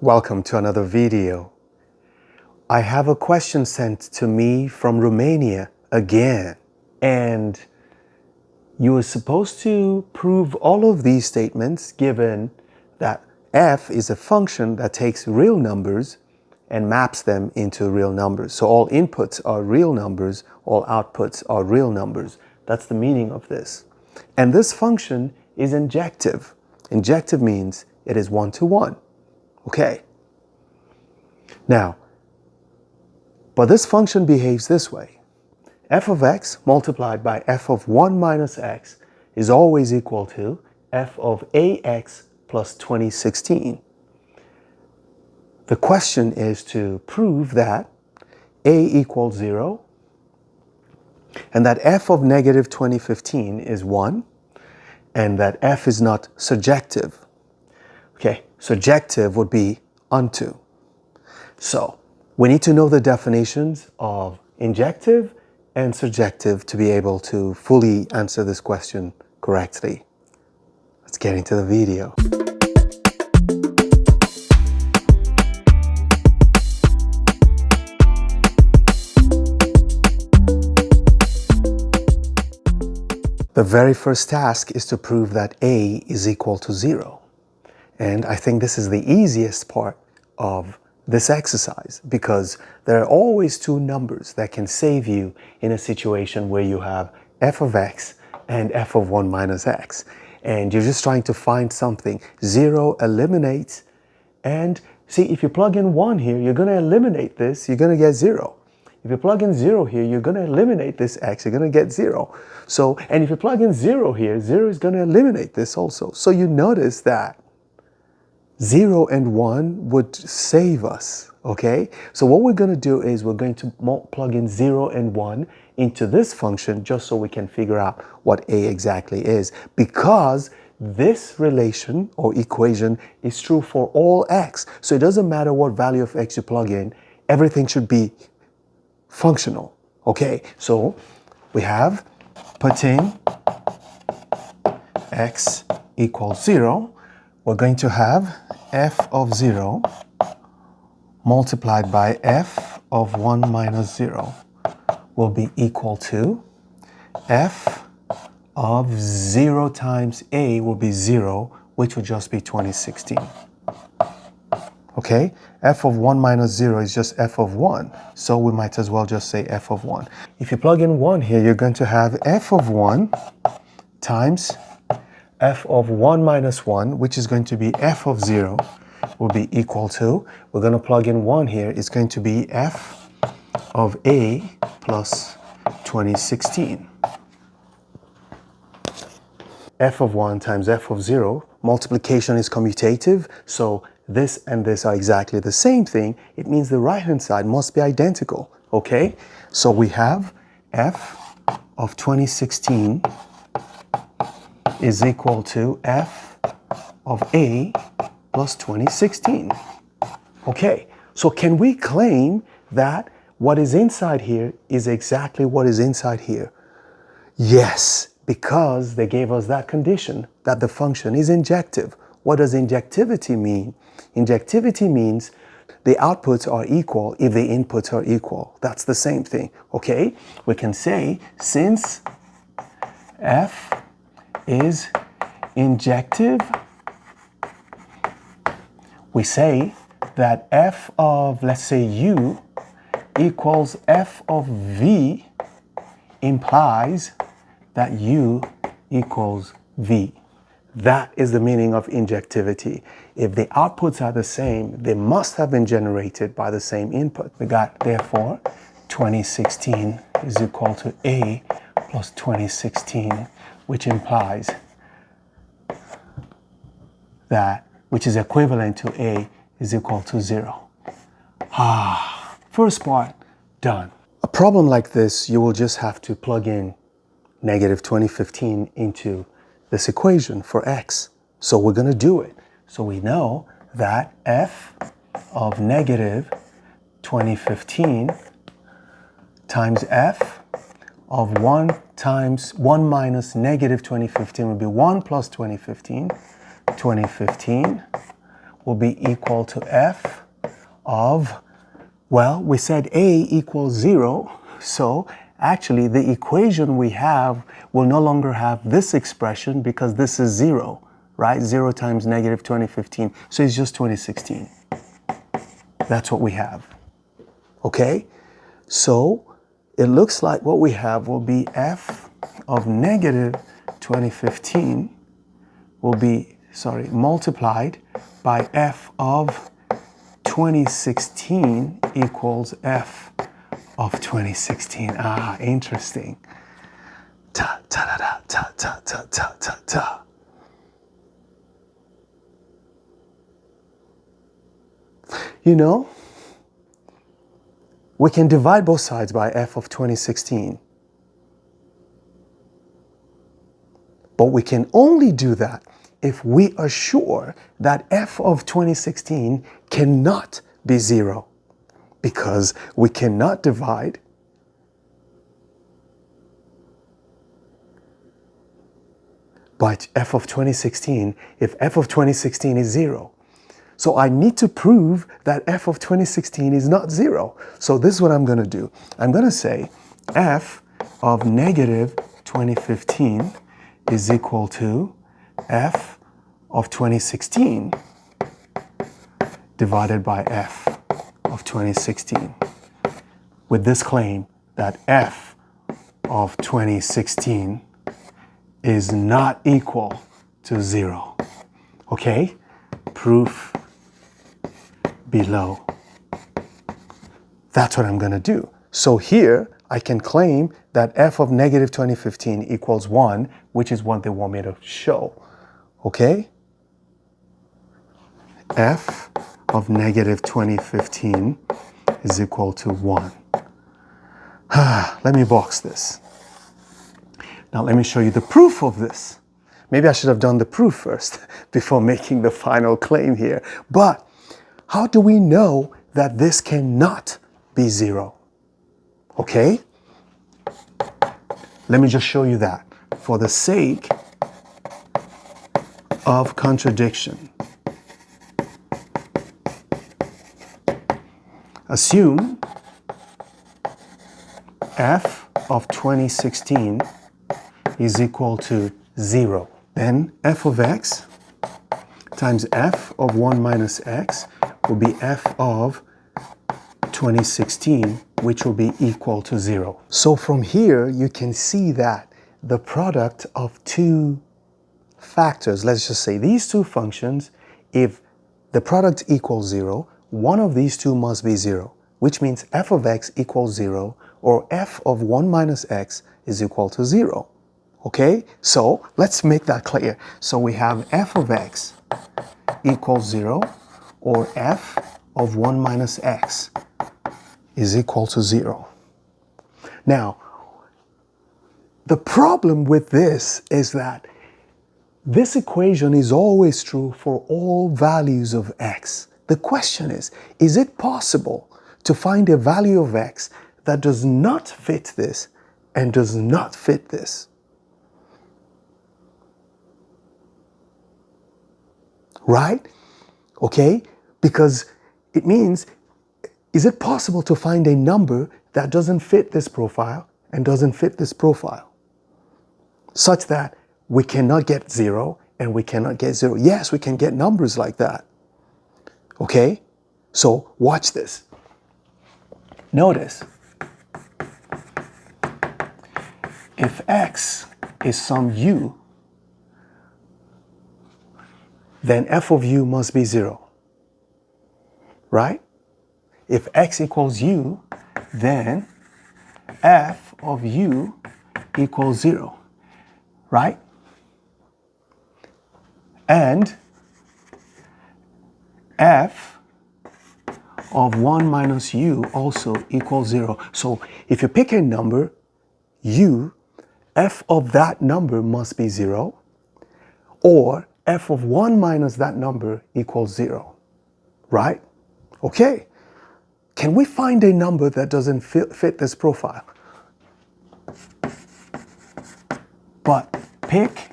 Welcome to another video. I have a question sent to me from Romania again, and you were supposed to prove all of these statements given that f is a function that takes real numbers and maps them into real numbers. So all inputs are real numbers, all outputs are real numbers. That's the meaning of this. And this function is injective. Injective means it is one-to-one. Okay. Now, but this function behaves this way. F of x multiplied by f of 1 minus x is always equal to f of ax plus 2016. The question is to prove that a equals 0 and that f of negative 2015 is 1 and that f is not surjective. Okay, surjective would be unto. So we need to know the definitions of injective and surjective to be able to fully answer this question correctly. Let's get into the video. The very first task is to prove that a is equal to 0. And I think this is the easiest part of this exercise because there are always two numbers that can save you in a situation where you have f of x and f of 1 minus x. And you're just trying to find something. 0 eliminates, and see, if you plug in 1 here, you're going to eliminate this, you're going to get 0. If you plug in 0 here, you're going to eliminate this x, you're going to get 0. So, and if you plug in 0 here, 0 is going to eliminate this also. So you notice that 0 and 1 would save us, okay? So what we're going to do is we're going to plug in 0 and 1 into this function just so we can figure out what a exactly is, because this relation or equation is true for all x. So it doesn't matter what value of x you plug in, everything should be functional, okay? So we have pertain x equals 0. We're going to have f of 0 multiplied by f of 1 minus 0 will be equal to f of 0 times a will be 0, which would just be 2016. Okay, f of 1 minus 0 is just f of 1, so we might as well just say f of 1. If you plug in 1 here, you're going to have f of 1 times f of 1 minus 1, which is going to be f of 0, will be equal to, we're going to plug in 1 here, it's going to be f of a plus 2016. F of 1 times f of 0, multiplication is commutative, so this and this are exactly the same thing. It means the right-hand side must be identical, okay? So we have f of 2016 is equal to f of a plus 2016. Okay, so can we claim that what is inside here is exactly what is inside here? Yes, because they gave us that condition that the function is injective. What does injectivity mean? Injectivity means the outputs are equal if the inputs are equal. That's the same thing, okay? We can say since f is injective, we say that f of, let's say, u equals f of v implies that u equals v. That is the meaning of injectivity. If the outputs are the same, they must have been generated by the same input. We got, therefore, 2016 is equal to a plus 2016, which implies that, which is equivalent to a is equal to 0. First part, done. A problem like this, you will just have to plug in negative 2015 into this equation for x. So we're going to do it. So we know that f of negative 2015 times f of 1 times 1 minus negative 2015 would be 1 plus 2015. will be equal to f of, well, we said a equals 0, so actually the equation we have will no longer have this expression because this is 0, right? 0 times negative 2015, so it's just 2016. That's what we have, okay? So it looks like what we have will be f of negative 2015 will be, multiplied by f of 2016 equals f of 2016. Ah, interesting. Ta ta ta ta ta ta ta ta ta. You know, we can divide both sides by f of 2016. But we can only do that if we are sure that f of 2016 cannot be 0, because we cannot divide by f of 2016 if f of 2016 is 0. So I need to prove that f of 2016 is not 0. So this is what I'm going to do. I'm going to say f of negative 2015 is equal to f of 2016 divided by f of 2016, with this claim that f of 2016 is not equal to 0. Okay? Proof below. That's what I'm going to do. So here I can claim that f of negative 2015 equals 1, which is what they want me to show. Okay? F of negative 2015 is equal to 1. Let me box this. Now let me show you the proof of this. Maybe I should have done the proof first before making the final claim here. But how do we know that this cannot be 0? Okay? Let me just show you that for the sake of contradiction. Assume f of 2016 is equal to 0. Then f of x times f of 1 minus x will be f of 2016, which will be equal to 0. So from here, you can see that the product of two factors, let's just say these two functions, if the product equals 0, one of these two must be 0, which means f of x equals 0, or f of 1 minus x is equal to 0. Okay? So let's make that clear. So we have f of x equals 0, or f of 1 minus x is equal to 0. Now, the problem with this is that this equation is always true for all values of x. The question is it possible to find a value of x that does not fit this and does not fit this? Right? Okay? Because it means, is it possible to find a number that doesn't fit this profile and doesn't fit this profile, such that we cannot get 0 and we cannot get 0? Yes, we can get numbers like that. Okay? So watch this. Notice, if x is some u, then f of u must be 0. Right? If x equals u, then f of u equals 0. Right? And f of 1 minus u also equals 0. So if you pick a number, u, f of that number must be 0, or f of 1 minus that number equals 0. Right? Okay. Can we find a number that doesn't fit this profile? But pick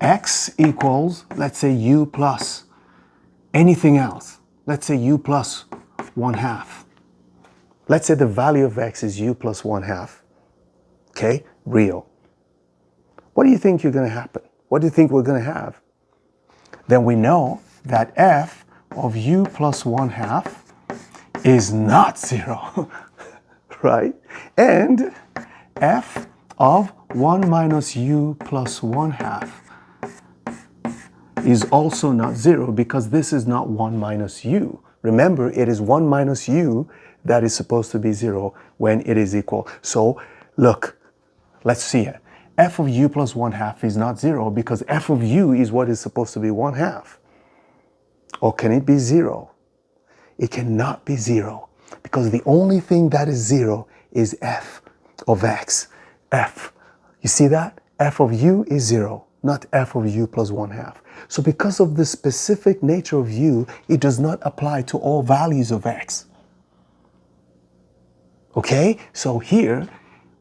x equals, let's say, u plus anything else. Let's say u plus 1/2. Let's say the value of x is u plus 1/2. Okay, real. What do you think you're going to happen? What do you think we're going to have? Then we know that f of u plus 1/2 is not 0, right? And f of 1 minus u plus 1/2 is also not 0 because this is not 1 minus u. Remember, it is 1 minus u that is supposed to be 0 when it is equal. So, look, let's see it. F of u plus 1/2 is not 0 because f of u is what is supposed to be 1/2. Or can it be 0? It cannot be 0 because the only thing that is 0 is f of x. F. You see that? F of u is 0, not f of u plus 1/2. So because of the specific nature of u, it does not apply to all values of x. Okay? So here,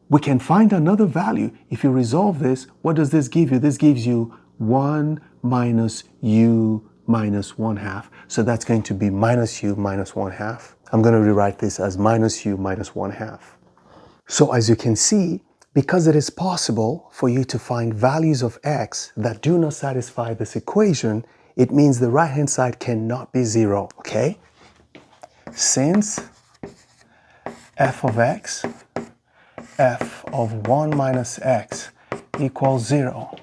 we can find another value. If you resolve this, what does this give you? This gives you 1 minus u minus 1/2. So that's going to be minus u minus 1/2. I'm going to rewrite this as minus u minus 1/2. So as you can see, because it is possible for you to find values of x that do not satisfy this equation, it means the right-hand side cannot be 0, okay? Since f of x, f of 1 minus x equals 0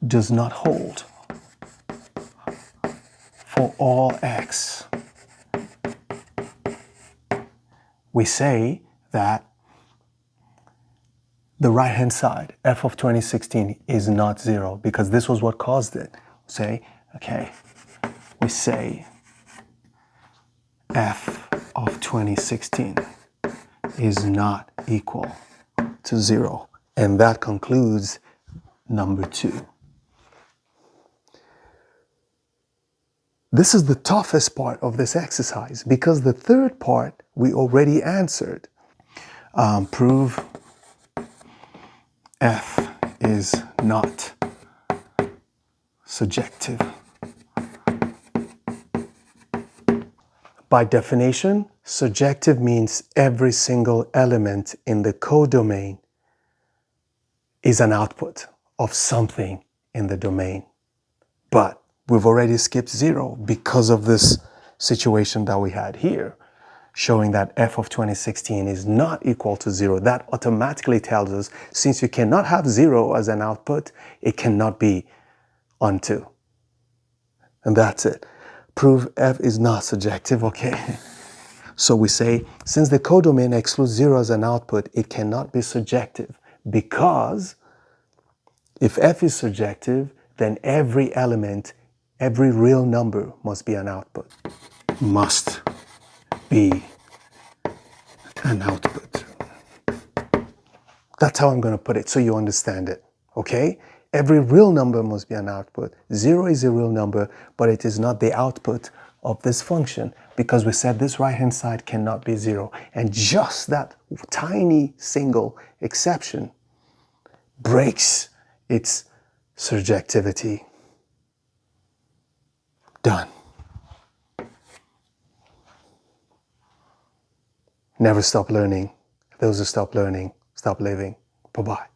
does not hold for all x, we say that the right-hand side, f of 2016, is not 0 because this was what caused it. We say f of 2016 is not equal to 0. And that concludes number 2. This is the toughest part of this exercise because the third part we already answered. Prove f is not surjective. By definition, surjective means every single element in the codomain is an output of something in the domain. But we've already skipped 0 because of this situation that we had here, showing that f of 2016 is not equal to 0. That automatically tells us, since you cannot have 0 as an output, it cannot be on 2. And that's it. Prove f is not surjective, okay? So we say, since the codomain excludes 0 as an output, it cannot be surjective because if f is surjective, then every element, every real number must be an output. Must be an output. That's how I'm going to put it so you understand it, okay? Every real number must be an output. 0 is a real number, but it is not the output of this function because we said this right-hand side cannot be 0. And just that tiny single exception breaks its surjectivity. Done. Never stop learning. Those who stop learning, stop living. Bye-bye.